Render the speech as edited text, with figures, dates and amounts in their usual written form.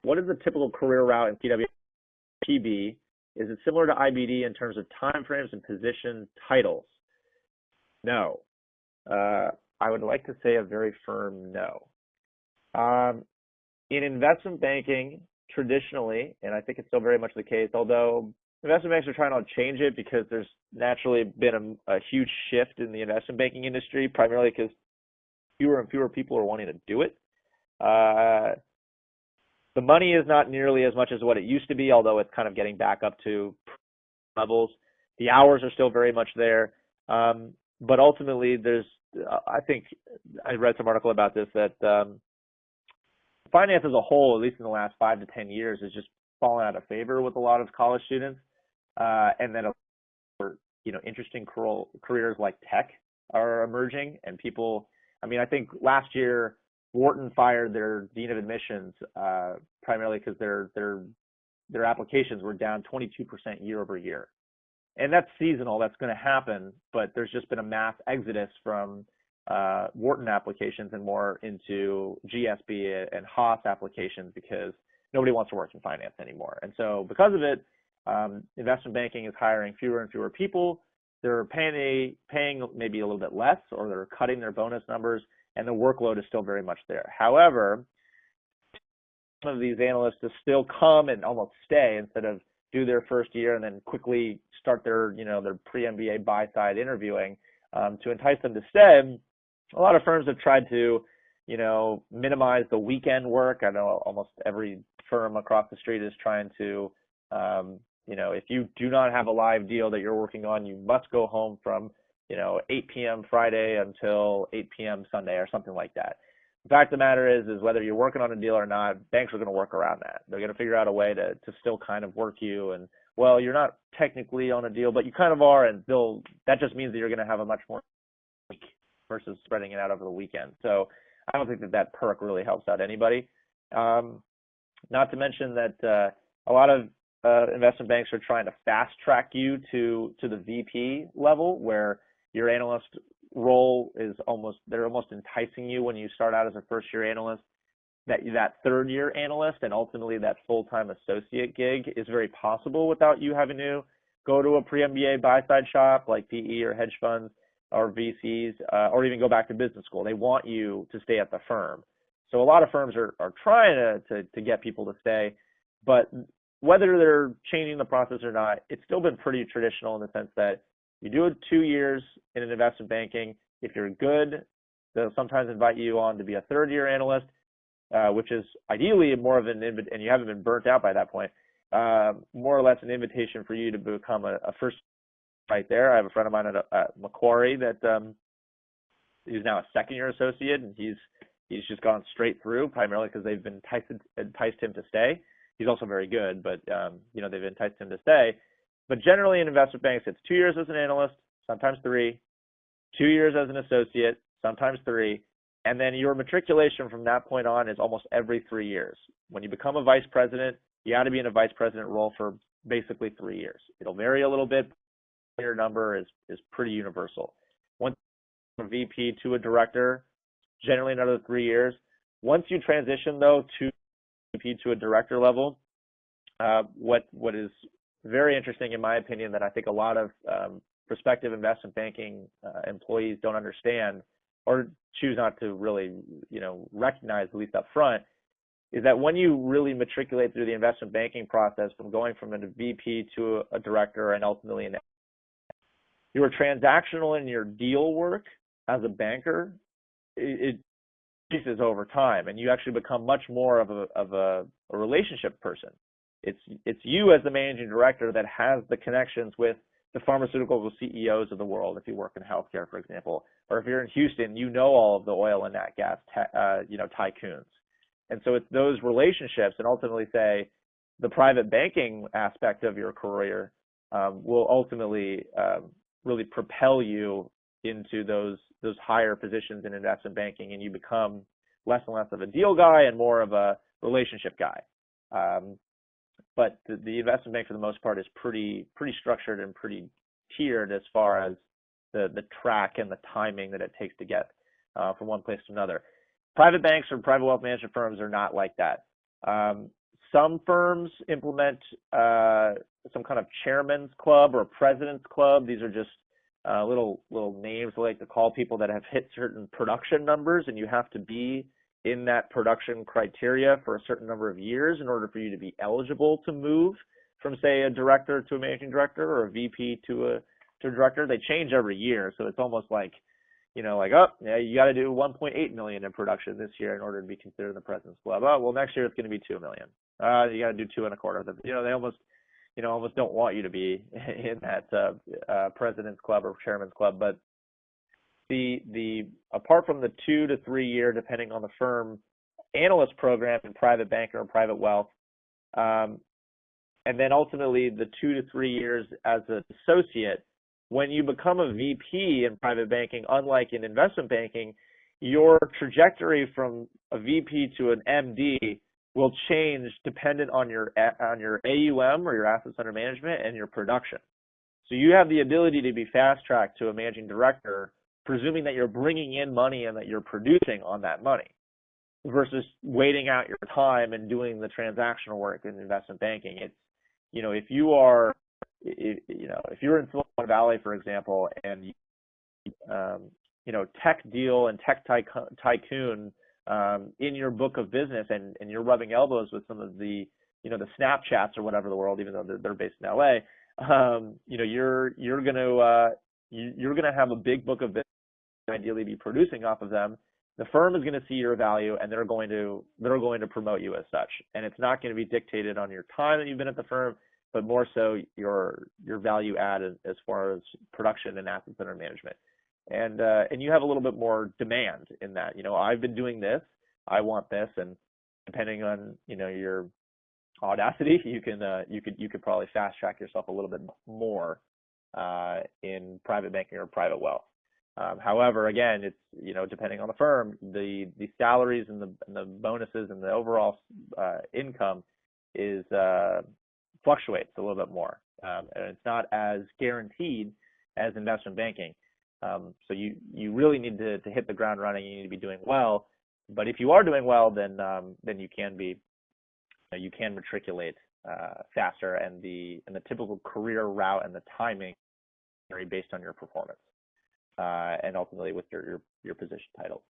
What is the typical career route in PWPB? Is it similar to IBD in terms of timeframes and position titles? No. I would like to say a very firm no. In investment banking, traditionally, and I think it's still very much the case, although investment banks are trying to change it because there's naturally been a huge shift in the investment banking industry, primarily because fewer and fewer people are wanting to do it. The money is not nearly as much as what it used to be, although it's kind of getting back up to levels. The hours are still very much there. But ultimately, I think I read some article about this, that finance as a whole, at least in the last 5 to 10 years, has just fallen out of favor with a lot of college students. And then, interesting careers like tech are emerging, and people, I think last year, Wharton fired their dean of admissions primarily because their applications were down 22% year over year. And that's seasonal, that's going to happen, but there's just been a mass exodus from Wharton applications and more into GSB and Haas applications because nobody wants to work in finance anymore. And so because of it, investment banking is hiring fewer and fewer people. They're paying maybe a little bit less, or they're cutting their bonus numbers, and the workload is still very much there. However, some of these analysts to still come and almost stay instead of do their first year and then quickly start their pre-MBA buy-side interviewing to entice them to stay. A lot of firms have tried to, minimize the weekend work. I know almost every firm across the street is trying to, if you do not have a live deal that you're working on, you must go home from, 8 p.m. Friday until 8 p.m. Sunday or something like that. The fact of the matter is whether you're working on a deal or not, banks are going to work around that. They're going to figure out a way to still kind of work you. And, well, you're not technically on a deal, but you kind of are, and that just means that you're going to have a much more week versus spreading it out over the weekend. So I don't think that perk really helps out anybody. Not to mention that a lot of investment banks are trying to fast track you to the VP level, where your analyst role is they're almost enticing you when you start out as a first year analyst, that third year analyst and ultimately that full-time associate gig is very possible without you having to go to a pre-MBA buy-side shop like PE or hedge funds or VCs, or even go back to business school. They want you to stay at the firm. So a lot of firms are trying to get people to stay, but whether they're changing the process or not, it's still been pretty traditional in the sense that you do it 2 years in an investment banking. If you're good, they'll sometimes invite you on to be a third year analyst, which is ideally more of and you haven't been burnt out by that point, more or less an invitation for you to become a first right there. I have a friend of mine at Macquarie that he's now a second year associate, and he's just gone straight through primarily because they've enticed him to stay. He's also very good, but they've enticed him to stay. But generally in investment banks, it's 2 years as an analyst, sometimes 3, 2 years as an associate, sometimes 3, and then your matriculation from that point on is almost every 3 years. When you become a vice president, you got to be in a vice president role for basically 3 years. It'll vary a little bit. Your number is pretty universal. Once from a VP to a director, generally another 3 years. Once you transition though to VP to a director level, what is very interesting in my opinion that I think a lot of prospective investment banking employees don't understand or choose not to really recognize, at least up front, is that when you really matriculate through the investment banking process from going from a VP to a director and ultimately your transactional and your deal work as a banker, it increases over time, and you actually become much more of a relationship person. It's you as the managing director that has the connections with the pharmaceutical CEOs of the world. If you work in healthcare, for example, or if you're in Houston, you know all of the oil and nat gas tycoons. And so it's those relationships, and ultimately say the private banking aspect of your career will ultimately really propel you into those higher positions in investment banking, and you become less and less of a deal guy and more of a relationship guy. But the investment bank for the most part is pretty structured and pretty tiered as far as the track and the timing that it takes to get from one place to another. Private banks or private wealth management firms are not like that. Some firms implement some kind of chairman's club or president's club. These are just little names I like to call people that have hit certain production numbers, and you have to be in that production criteria for a certain number of years in order for you to be eligible to move from, say, a director to a managing director or a VP to a director. They change every year, so it's almost like, like, oh, yeah, you got to do 1.8 million in production this year in order to be considered in the President's Club. Oh, well, next year it's going to be 2 million. You got to do 2.25. They almost don't want you to be in that President's Club or Chairman's Club. But the apart from the 2 to 3 year, depending on the firm, analyst program in private banking or private wealth, and then ultimately the 2 to 3 years as an associate. When you become a VP in private banking, unlike in investment banking, your trajectory from a VP to an MD will change dependent on your AUM or your assets under management and your production. So you have the ability to be fast-tracked to a managing director, presuming that you're bringing in money and that you're producing on that money, versus waiting out your time and doing the transactional work in investment banking. It's, if you're in Silicon Valley, for example, and tech deal and tech tycoon in your book of business, and you're rubbing elbows with some of the the Snapchats or whatever the world, even though they're based in LA, you're gonna have a big book of business, ideally be producing off of them. The firm is going to see your value, and they're going to promote you as such. And it's not going to be dictated on your time that you've been at the firm, but more so your value add as far as production and assets under management. And you have a little bit more demand in that. I've been doing this, I want this, and depending on your audacity, you could probably fast track yourself a little bit more in private banking or private wealth. However, again, it's depending on the firm, the salaries and the bonuses and the overall income is fluctuates a little bit more, and it's not as guaranteed as investment banking. So you really need to hit the ground running. You need to be doing well. But if you are doing well, then you can matriculate faster, and the typical career route and the timing vary based on your performance. And ultimately with your position title.